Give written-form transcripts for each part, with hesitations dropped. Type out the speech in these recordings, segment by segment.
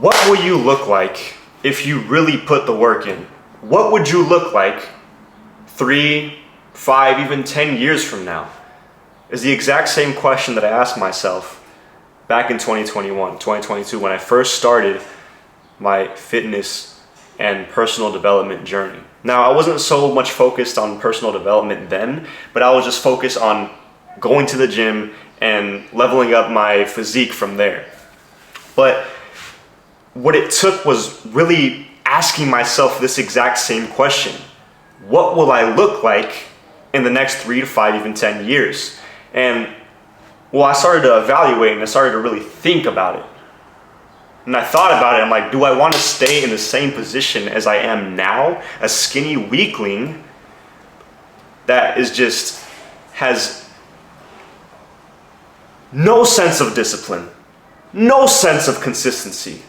What will you look like if you really put the work in? What would you look like 3, 5, even 10 years from now? Is the exact same question that I asked myself back in 2021, 2022, when I first started my fitness and personal development journey. Now, I wasn't so much focused on personal development then, but I was just focused on going to the gym and leveling up my physique from there. But what it took was really asking myself this exact same question. What will I look like in the next 3 to 5, even 10 years? And well, I started to evaluate and I started to really think about it. And I thought about it, I'm like, do I want to stay in the same position as I am now? A skinny weakling that has no sense of discipline, no sense of consistency,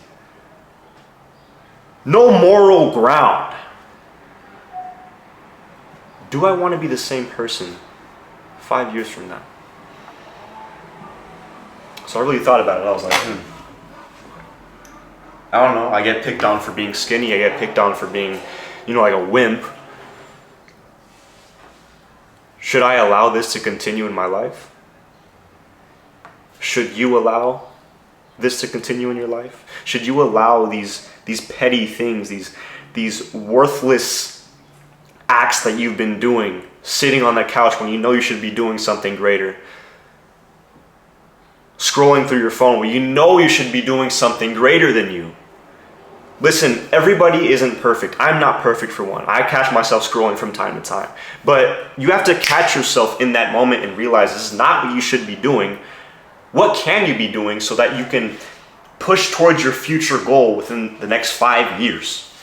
no moral ground. Do I want to be the same person 5 years from now? So I really thought about it. I was like, I don't know. I get picked on for being skinny. I get picked on for being, like a wimp. Should I allow this to continue in my life? Should you allow this to continue in your life? Should you allow these petty things, these worthless acts that you've been doing, sitting on that couch when you know you should be doing something greater? Scrolling through your phone when you know you should be doing something greater than you. Listen, everybody isn't perfect. I'm not perfect for one. I catch myself scrolling from time to time. But you have to catch yourself in that moment and realize this is not what you should be doing. What can you be doing so that you can push towards your future goal within the next 5 years?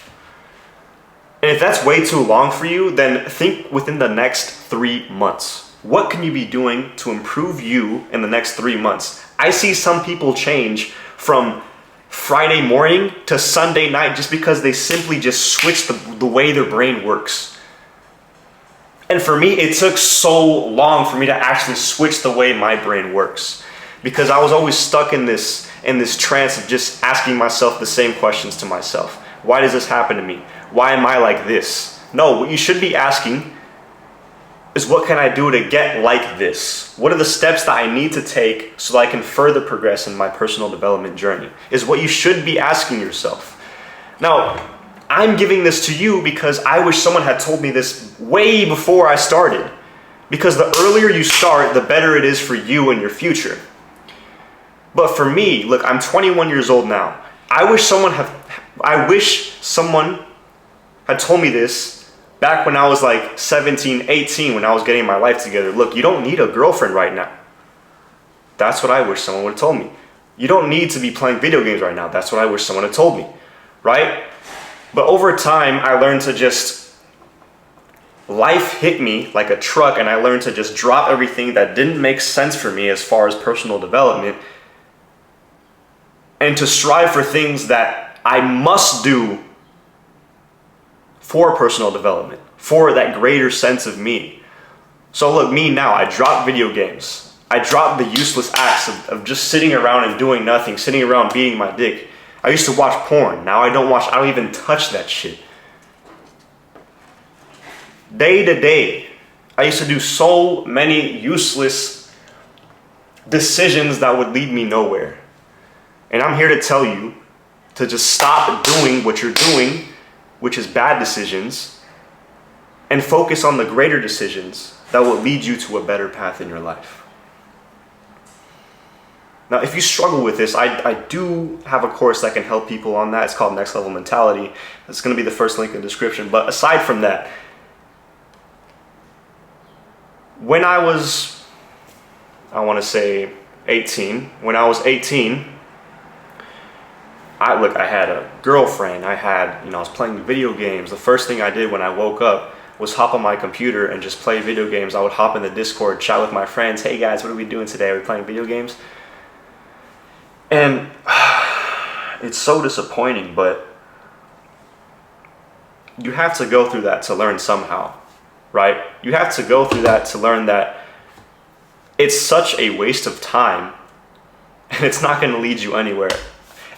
And if that's way too long for you, then think within the next 3 months. What can you be doing to improve you in the next 3 months? I see some people change from Friday morning to Sunday night just because they simply just switch the way their brain works. And for me, it took so long for me to actually switch the way my brain works because I was always stuck in this trance of just asking myself the same questions to myself. Why does this happen to me? Why am I like this? No, what you should be asking is what can I do to get like this? What are the steps that I need to take so that I can further progress in my personal development journey? Is what you should be asking yourself. Now, I'm giving this to you because I wish someone had told me this way before I started. Because the earlier you start, the better it is for you and your future. But for me, look, I'm 21 years old now. I wish someone had told me this back when I was like 17, 18, when I was getting my life together. Look, you don't need a girlfriend right now. That's what I wish someone would have told me. You don't need to be playing video games right now. That's what I wish someone had told me, right? But over time, I learned to life hit me like a truck, and I learned to just drop everything that didn't make sense for me as far as personal development and to strive for things that I must do for personal development, for that greater sense of me. So look, me now, I drop video games. I drop the useless acts of just sitting around and doing nothing, sitting around beating my dick. I used to watch porn. Now I don't even touch that shit. Day to day, I used to do so many useless decisions that would lead me nowhere. And I'm here to tell you to just stop doing what you're doing, which is bad decisions, and focus on the greater decisions that will lead you to a better path in your life. Now, if you struggle with this, I do have a course that can help people on that. It's called Next Level Mentality. It's going to be the first link in the description. But aside from that, when I was, I want to say 18, when I was 18, I had a girlfriend. I was playing video games. The first thing I did when I woke up was hop on my computer and just play video games. I would hop in the Discord, chat with my friends. Hey guys, what are we doing today? Are we playing video games? And it's so disappointing, but you have to go through that to learn somehow, right? You have to go through that to learn that it's such a waste of time and it's not going to lead you anywhere.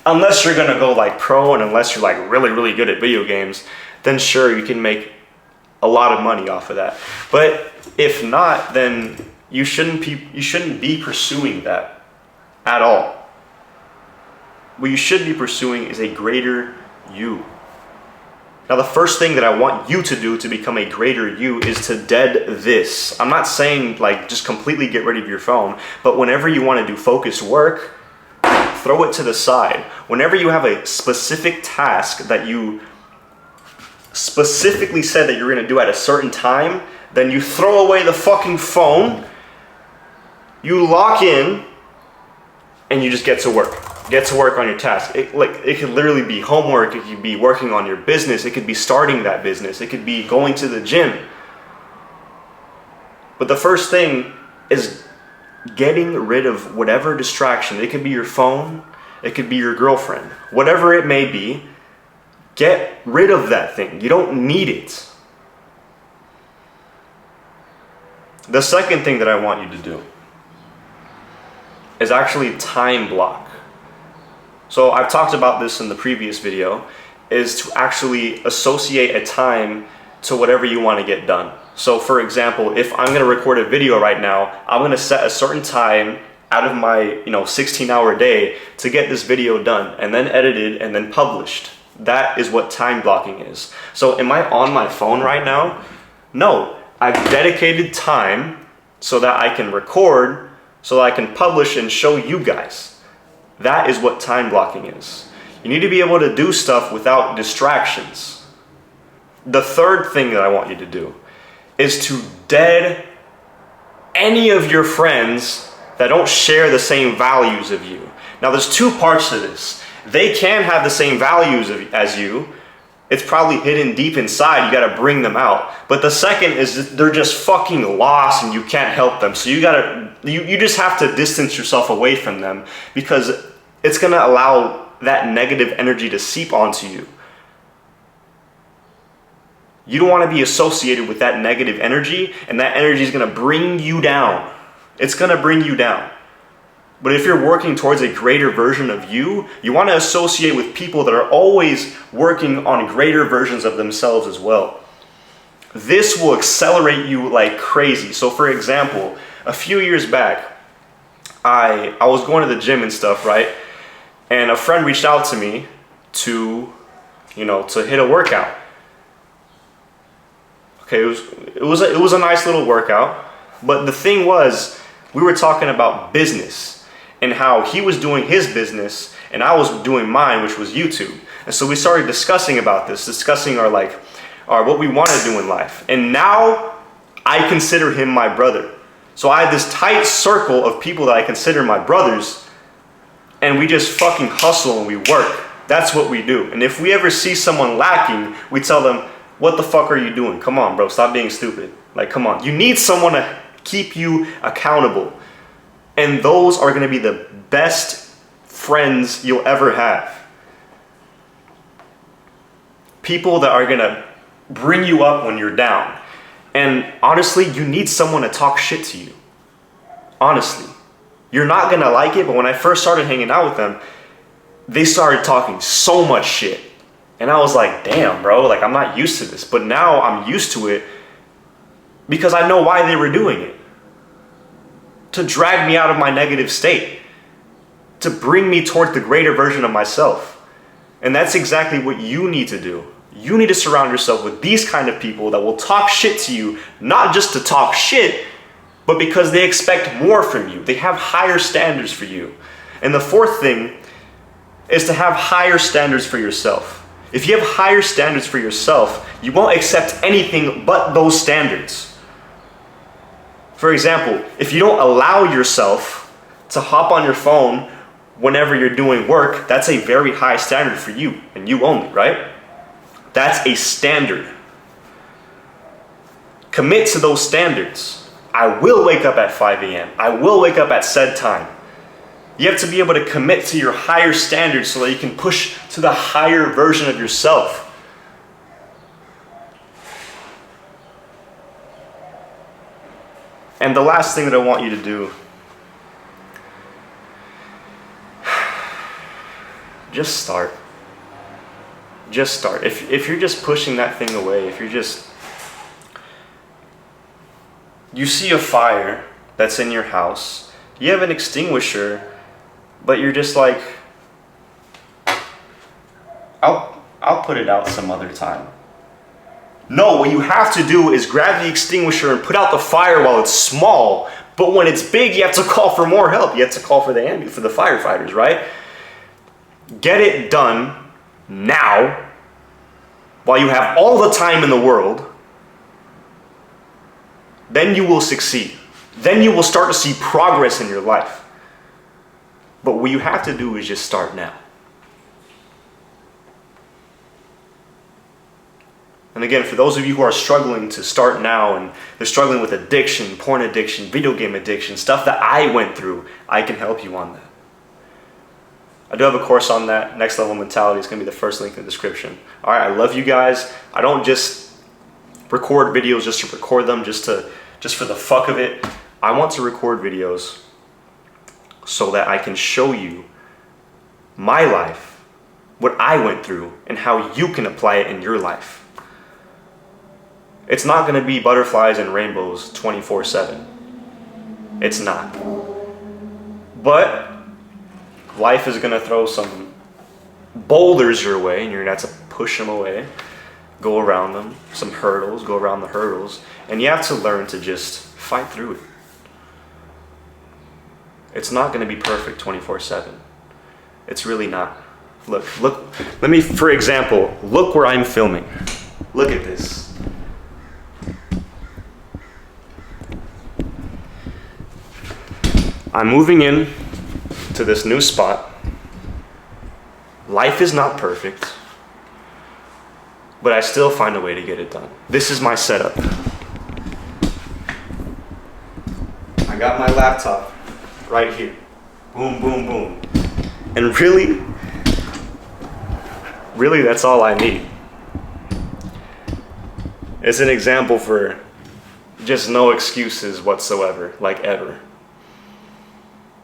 unless you're gonna go like pro and unless you're like really, really good at video games, then sure, you can make a lot of money off of that. But if not, then you shouldn't be pursuing that at all. What you should be pursuing is a greater you. Now, the first thing that I want you to do to become a greater you is to dead this. I'm not saying like just completely get rid of your phone, but whenever you want to do focused work, throw it to the side. Whenever you have a specific task that you specifically said that you're going to do at a certain time, then you throw away the fucking phone, you lock in, and you just get to work. Get to work on your task. It could literally be homework, it could be working on your business, it could be starting that business, it could be going to the gym. But the first thing is getting rid of whatever distraction. It could be your phone, it could be your girlfriend, whatever it may be. Get rid of that thing. You don't need it. The second thing that I want you to do is actually time block. So I've talked about this in the previous video, is to actually associate a time to whatever you want to get done. So for example, if I'm going to record a video right now, I'm going to set a certain time out of my 16-hour day to get this video done and then edited and then published. That is what time blocking is. So am I on my phone right now? No, I've dedicated time so that I can record, so that I can publish and show you guys. That is what time blocking is. You need to be able to do stuff without distractions. The third thing that I want you to do is to dead any of your friends that don't share the same values of you. Now there's two parts to this. They can have the same values as you. It's probably hidden deep inside. You gotta bring them out. But the second is they're just fucking lost and you can't help them. So you just have to distance yourself away from them, because it's gonna allow that negative energy to seep onto you. You don't wanna be associated with that negative energy, and that energy is gonna bring you down. It's gonna bring you down. But if you're working towards a greater version of you, you want to associate with people that are always working on greater versions of themselves as well. This will accelerate you like crazy. So for example, a few years back, I was going to the gym and stuff, right? And a friend reached out to me to hit a workout. Okay, it was a nice little workout, but the thing was, we were talking about business and how he was doing his business and I was doing mine, which was YouTube. And so we started discussing about this, discussing our what we want to do in life. And now I consider him my brother. So I have this tight circle of people that I consider my brothers, and we just fucking hustle and we work. That's what we do. And if we ever see someone lacking, we tell them, what the fuck are you doing? Come on, bro, stop being stupid. Like, come on. You need someone to keep you accountable. And those are going to be the best friends you'll ever have. People that are going to bring you up when you're down. And honestly, you need someone to talk shit to you. Honestly. You're not going to like it, but when I first started hanging out with them, they started talking so much shit. And I was like, damn, bro, like I'm not used to this. But now I'm used to it because I know why they were doing it. To drag me out of my negative state, to bring me toward the greater version of myself. And that's exactly what you need to do. You need to surround yourself with these kind of people that will talk shit to you, not just to talk shit, but because they expect more from you. They have higher standards for you. And the fourth thing is to have higher standards for yourself. If you have higher standards for yourself, you won't accept anything but those standards. For example, if you don't allow yourself to hop on your phone whenever you're doing work, that's a very high standard for you, and you only, right? That's a standard. Commit to those standards. I will wake up at 5 a.m. I will wake up at said time. You have to be able to commit to your higher standards so that you can push to the higher version of yourself. And the last thing that I want you to do, just start. Just start. If you're just pushing that thing away, if you see a fire that's in your house, you have an extinguisher, but you're just like, I'll put it out some other time. No, what you have to do is grab the extinguisher and put out the fire while it's small, but when it's big, you have to call for more help. You have to call for the firefighters, right? Get it done now, while you have all the time in the world. Then you will succeed. Then you will start to see progress in your life. But what you have to do is just start now. And again, for those of you who are struggling to start now and they're struggling with addiction, porn addiction, video game addiction, stuff that I went through, I can help you on that. I do have a course on that. Next Level Mentality is going to be the first link in the description. All right, I love you guys. I don't just record videos just to record them, just for the fuck of it. I want to record videos so that I can show you my life, what I went through, and how you can apply it in your life. It's not going to be butterflies and rainbows 24/7. It's not. But life is going to throw some boulders your way, and you're going to have to push them away, go around them, some hurdles, go around the hurdles, and you have to learn to just fight through it. It's not going to be perfect 24/7. It's really not. Look, let me, for example, look where I'm filming. Look at this. I'm moving in to this new spot. Life is not perfect, but I still find a way to get it done. This is my setup. I got my laptop right here. Boom, boom, boom. And really, that's all I need. It's an example for just no excuses whatsoever, like ever.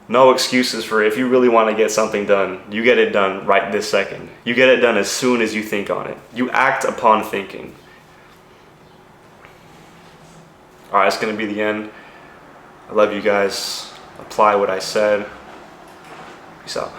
No excuses for if you really want to get something done, you get it done right this second. You get it done as soon as you think on it. You act upon thinking. All right, it's going to be the end. I love you guys. Apply what I said. Peace out.